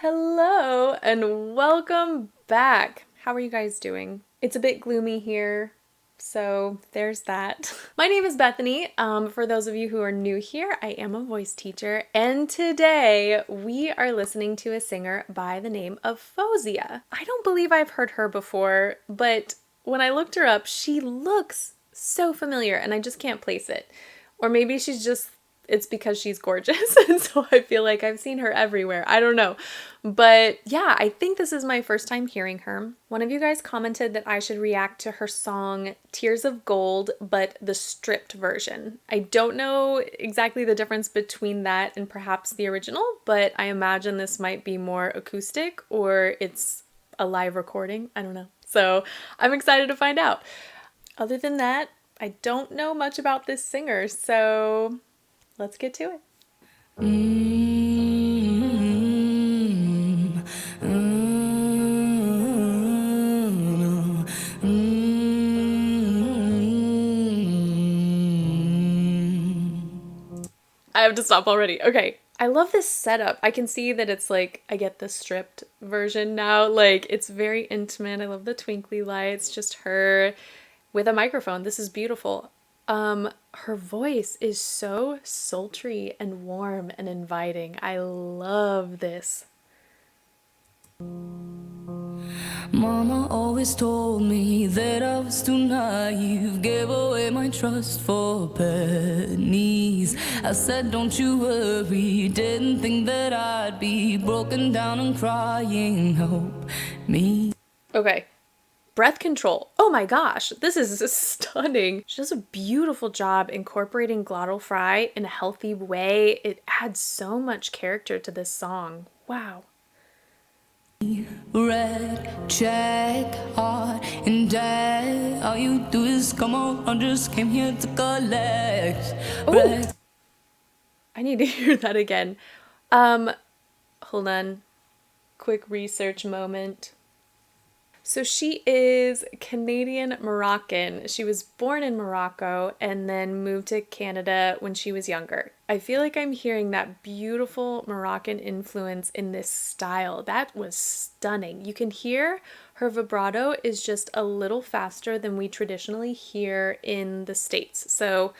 Hello and welcome back. How are you guys doing? It's a bit gloomy here, so there's that. My name is Bethany. For those of you who are new here, I am a voice teacher, and today we are listening to a singer by the name of Faouzia. I don't believe I've heard her before, but when I looked her up, she looks so familiar and I just can't place it. Or maybe it's because she's gorgeous, and so I feel like I've seen her everywhere. I don't know. But yeah, I think this is my first time hearing her. One of you guys commented that I should react to her song Tears of Gold, but the stripped version. I don't know exactly the difference between that and perhaps the original, but I imagine this might be more acoustic or it's a live recording. I don't know. So I'm excited to find out. Other than that, I don't know much about this singer, so let's get to it. I have to stop already. Okay. I love this setup. I can see that it's like, I get the stripped version now. Like, it's very intimate. I love the twinkly lights, just her with a microphone. This is beautiful. Her voice is so sultry and warm and inviting. I love this. Mama always told me that I was too naive, gave away my trust for pennies. I said, don't you worry, didn't think that I'd be broken down and crying, help me. Okay. Breath control. Oh my gosh, this is stunning. She does a beautiful job incorporating glottal fry in a healthy way. It adds so much character to this song. Wow. Red, check, heart, and dead. All you do is come on, I just came here to collect. Red. I need to hear that again. Hold on. Quick research moment. So she is Canadian Moroccan. She was born in Morocco and then moved to Canada when she was younger. I feel like I'm hearing that beautiful Moroccan influence in this style. That was stunning. You can hear her vibrato is just a little faster than we traditionally hear in the States. So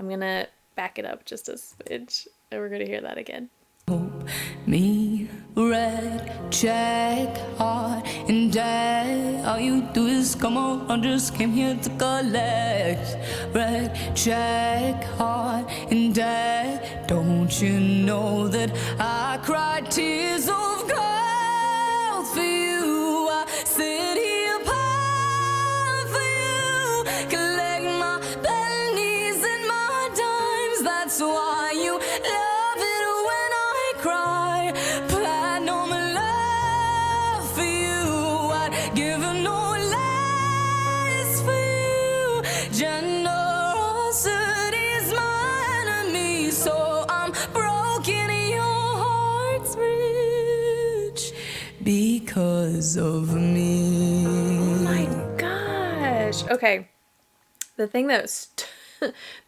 I'm gonna back it up just a smidge and we're gonna hear that again. Hope me, red, check, heart, and dead. All you do is come on, I just came here to collect. Red, check, heart, and dead. Don't you know that I cried tears of gold for you? I sit here apart for you, collect my pennies and my dimes. That's why you love it when I cry. Platinum love for you, I'd give no less for you. Generosity's my enemy, so I'm broken, your heart's rich because of me. Oh my gosh. Okay. The thing that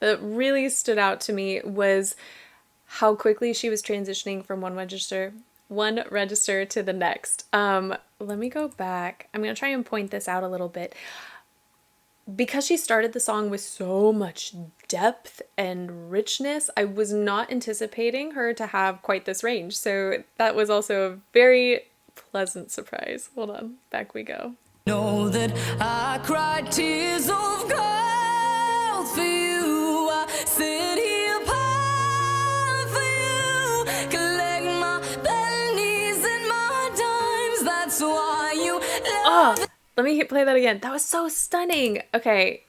that really stood out to me was how quickly she was transitioning from one register to the next. Let me go back. I'm going to try and point this out a little bit. Because she started the song with so much depth and richness, I was not anticipating her to have quite this range. So that was also a very pleasant surprise. Hold on, back we go. Know that I cried tears of gold for you. I sit here apart for you, collect my pennies and my dimes. That's why you love it. Let me play that again. That was so stunning. Okay.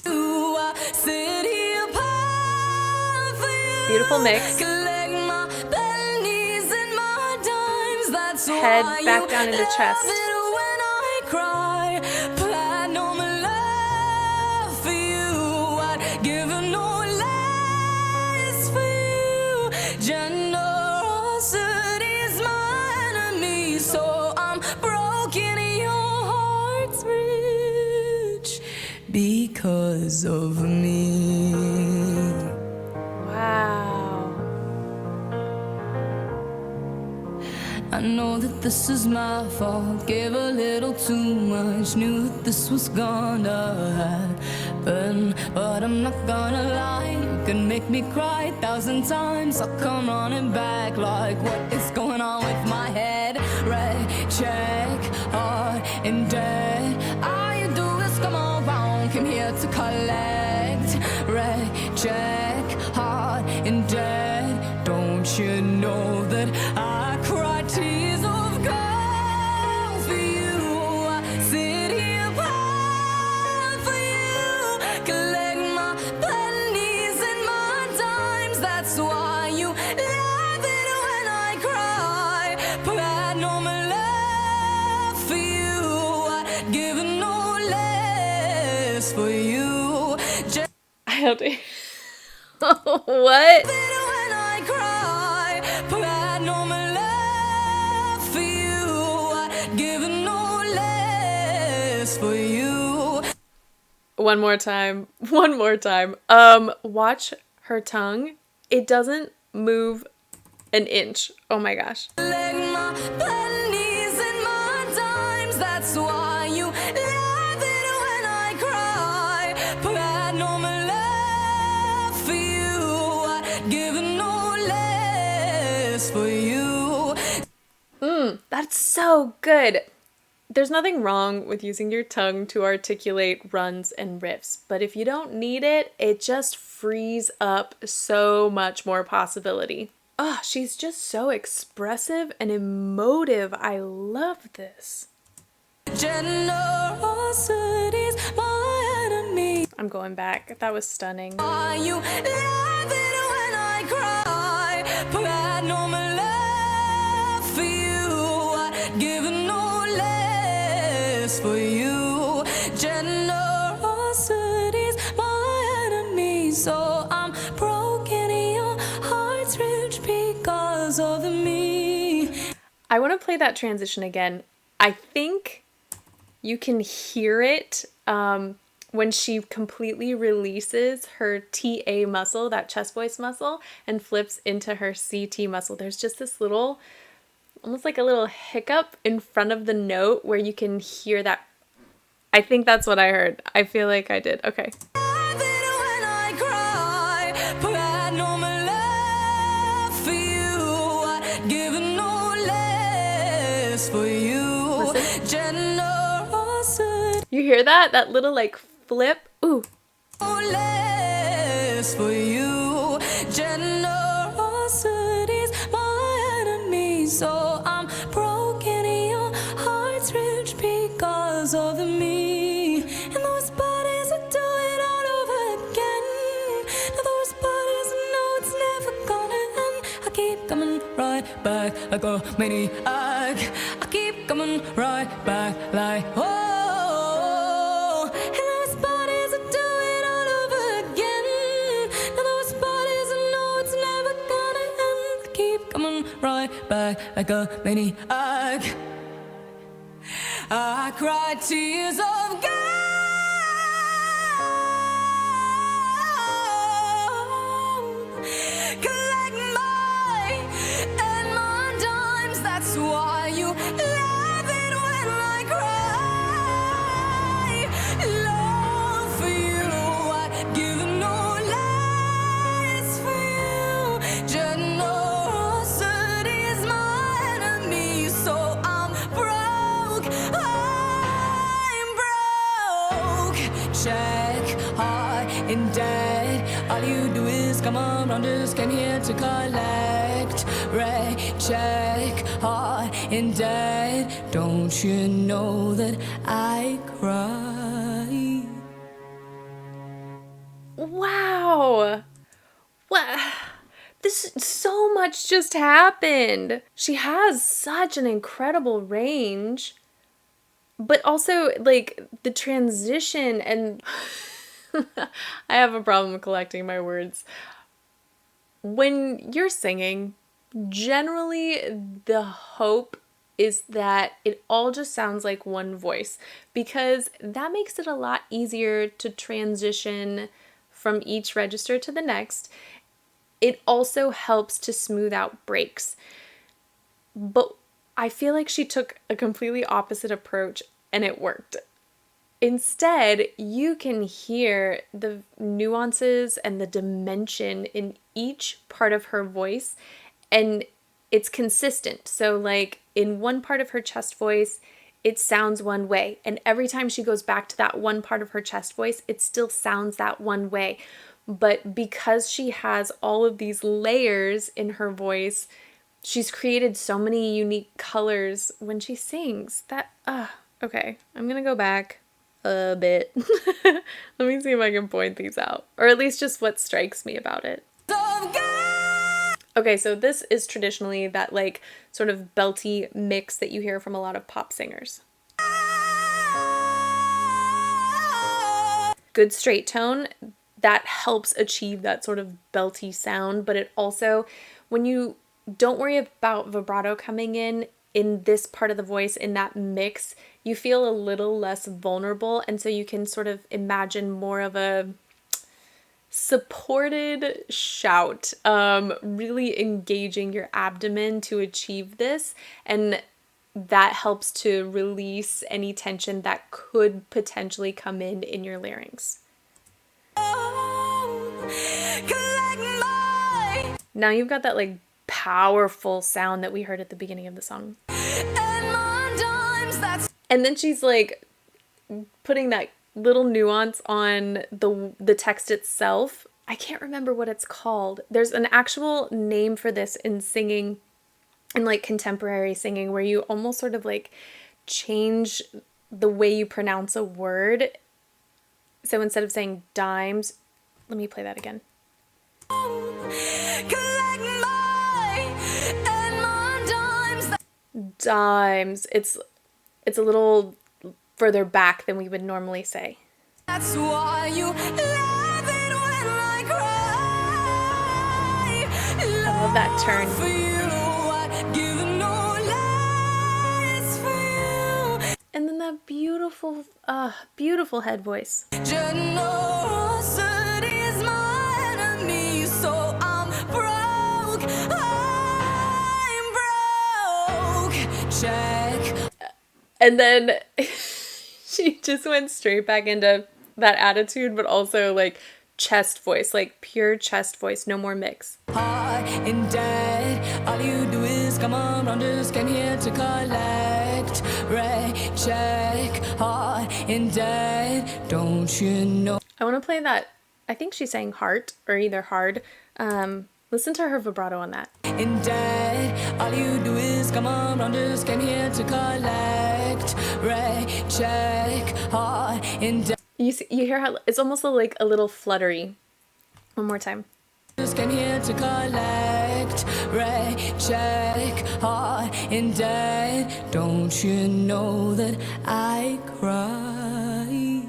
I sit here apart for you, beautiful mix. collect my pennies and my dimes. That's Head why back you down into love chest. it when I cry. Platinum love for you, I'd give no less for you. Generosity's my enemy, so I'm broken, your heart's rich because of me. Wow. I know that this is my fault. Gave a little too much. Knew that this was gonna happen, but I'm not gonna lie. You can make me cry 1,000 times. I'll come running back like, what is going on with my head? Red, check, hard, and dead. All you do is come around. Came here to collect. Red, check, hard, and dead. Don't you know that I cry tears of gold for you? I sit here proud for you. Collect my pennies and my dimes. That's why you laugh it when I cry. Platinum love for you. I'd give no less for you. I don't do. What? When I cry, platinum love for you. I'd give no less for you. One more time. One more time. Watch her tongue. It doesn't move an inch. Oh my gosh. Like my pennies and my dimes. That's why you love it when I cry. Platinum love for you. I'd give no less for you. That's so good. There's nothing wrong with using your tongue to articulate runs and riffs, but if you don't need it, it just frees up so much more possibility. Oh, she's just so expressive and emotive. I love this. Generosity's my enemy. I'm going back. That was stunning. Why you love it when I cry? Platinum love for you. I'd give no less for you. Generosity's my enemy. So I'm broken and your heart's rich because of me. I want to play that transition again. I think you can hear it when she completely releases her TA muscle, that chest voice muscle, and flips into her CT muscle. There's just this little, almost like a little hiccup in front of the note where you can hear that. I think that's what I heard. I feel like I did. Okay. Love it when I cry. Platinum love for you. I'd give no less for you. Listen. Generosity You hear that? That little like flip. Ooh. less for you. Generosity's my enemy. So I'm broken and your heart's rich because of me. And those bodies that do it all over again. Now those bodies know it's never gonna end. I keep coming right back like a maniac. I keep coming right back like oh. And those bodies that do it all over again. Now those bodies that know it's never gonna end. I keep coming right back like a maniac. I cry tears of gold. Collect my and my dimes. That's why you love it when I cry. Love for you, I'd give no less for you. Generosity is my enemy, so I'm broke. I'm broke. Check, hard, and dead. All you do is come around, just came here to collect. Red, check, hard, and dead. Don't you know that I cry? Wow. What? This so much just happened. She has such an incredible range, but also like the transition and I have a problem collecting my words. When you're singing, generally the hope is that it all just sounds like one voice, because that makes it a lot easier to transition from each register to the next. It also helps to smooth out breaks. But I feel like she took a completely opposite approach and it worked. Instead, you can hear the nuances and the dimension in each part of her voice, and it's consistent. So, like in one part of her chest voice, it sounds one way, and every time she goes back to that one part of her chest voice, it still sounds that one way. But because she has all of these layers in her voice, she's created so many unique colors when she sings that, okay, I'm gonna go back a bit. Let me see if I can point these out, or at least just what strikes me about it. Okay, so this is traditionally that like sort of belty mix that you hear from a lot of pop singers. Good straight tone that helps achieve that sort of belty sound, but it also, when you don't worry about vibrato coming in this part of the voice, in that mix, you feel a little less vulnerable, and so you can sort of imagine more of a supported shout, really engaging your abdomen to achieve this, and that helps to release any tension that could potentially come in your larynx. Now you've got that like powerful sound that we heard at the beginning of the song. And then she's like putting that little nuance on the text itself. I can't remember what it's called. There's an actual name for this in singing, in like contemporary singing, where you almost sort of like change the way you pronounce a word. So instead of saying dimes, let me play that again. Dimes. It's a little further back than we would normally say. That's why you love it when I cry. I love that turn. And then that beautiful, beautiful head voice. Generosity is my enemy, so I'm broke. I'm broke. Check. And then she just went straight back into that attitude, but also like chest voice, like pure chest voice, no more mix. Hard and dead, all you do is come on, I'm just came here to collect, check, hard and dead, don't you know? I want to play that, I think she's saying heart, or either hard. Listen to her vibrato on that. And dead, all you do is come on, I'm just came here to collect, check, hard and dead. You hear how it's almost like a little fluttery. One more time. Just came here to collect, check, hard and dead. Don't you know that I cry?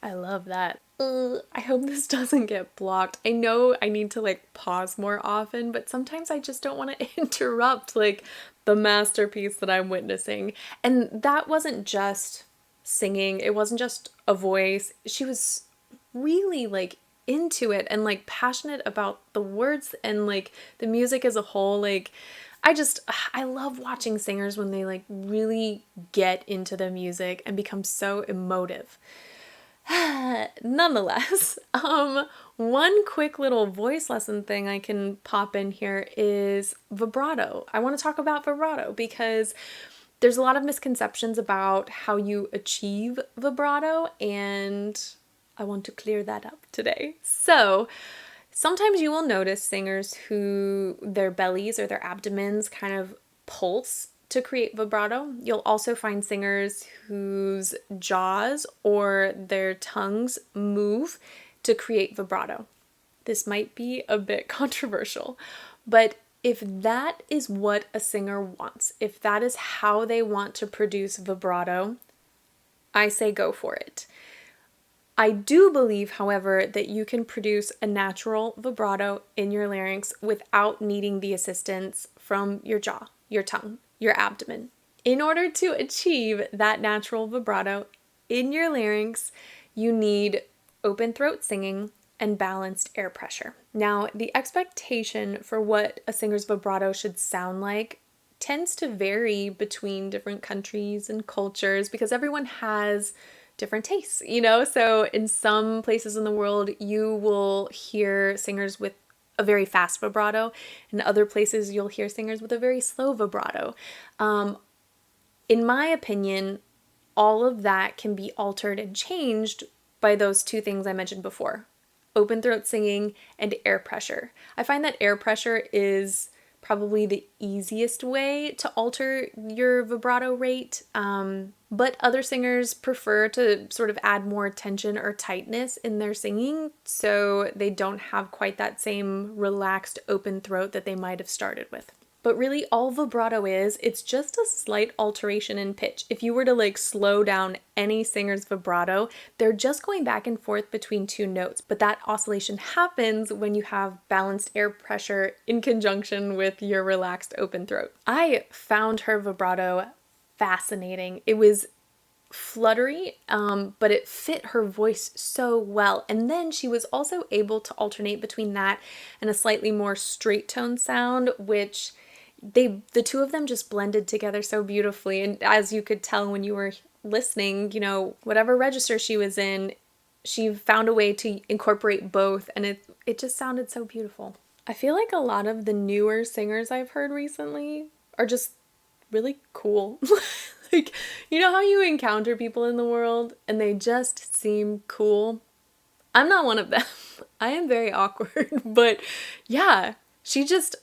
I love that. I hope this doesn't get blocked. I know I need to like pause more often, but sometimes I just don't want to interrupt like the masterpiece that I'm witnessing. And that wasn't just singing, it wasn't just a voice. She was really like into it and like passionate about the words and like the music as a whole. Like I love watching singers when they like really get into the music and become so emotive. Nonetheless, one quick little voice lesson thing I can pop in here is vibrato. I want to talk about vibrato because there's a lot of misconceptions about how you achieve vibrato, and I want to clear that up today. So sometimes you will notice singers who their bellies or their abdomens kind of pulse to create vibrato. You'll also find singers whose jaws or their tongues move to create vibrato. This might be a bit controversial, but if that is what a singer wants, if that is how they want to produce vibrato, I say go for it. I do believe, however, that you can produce a natural vibrato in your larynx without needing the assistance from your jaw, your tongue, your abdomen. In order to achieve that natural vibrato in your larynx, you need open throat singing and balanced air pressure. Now, the expectation for what a singer's vibrato should sound like tends to vary between different countries and cultures because everyone has different tastes, you know? So in some places in the world, you will hear singers with a very fast vibrato. In other places, you'll hear singers with a very slow vibrato. In my opinion, all of that can be altered and changed by those two things I mentioned before: open throat singing and air pressure. I find that air pressure is probably the easiest way to alter your vibrato rate, but other singers prefer to sort of add more tension or tightness in their singing so they don't have quite that same relaxed open throat that they might have started with. But really all vibrato is, it's just a slight alteration in pitch. If you were to like slow down any singer's vibrato, they're just going back and forth between two notes. But that oscillation happens when you have balanced air pressure in conjunction with your relaxed open throat. I found her vibrato fascinating. It was fluttery, but it fit her voice so well. And then she was also able to alternate between that and a slightly more straight tone sound, which the two of them just blended together so beautifully. And as you could tell when you were listening, you know, whatever register she was in, she found a way to incorporate both, and it just sounded so beautiful. I feel like a lot of the newer singers I've heard recently are just really cool. Like, you know how you encounter people in the world and they just seem cool? I'm not one of them. I am very awkward, but yeah,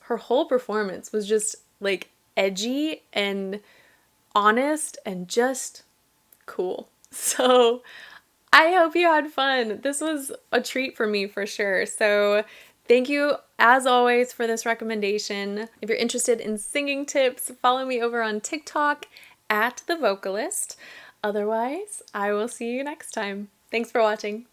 her whole performance was just like edgy and honest and just cool. So I hope you had fun. This was a treat for me for sure. So thank you as always for this recommendation. If you're interested in singing tips, follow me over on TikTok at The Vocalyst. Otherwise, I will see you next time. Thanks for watching.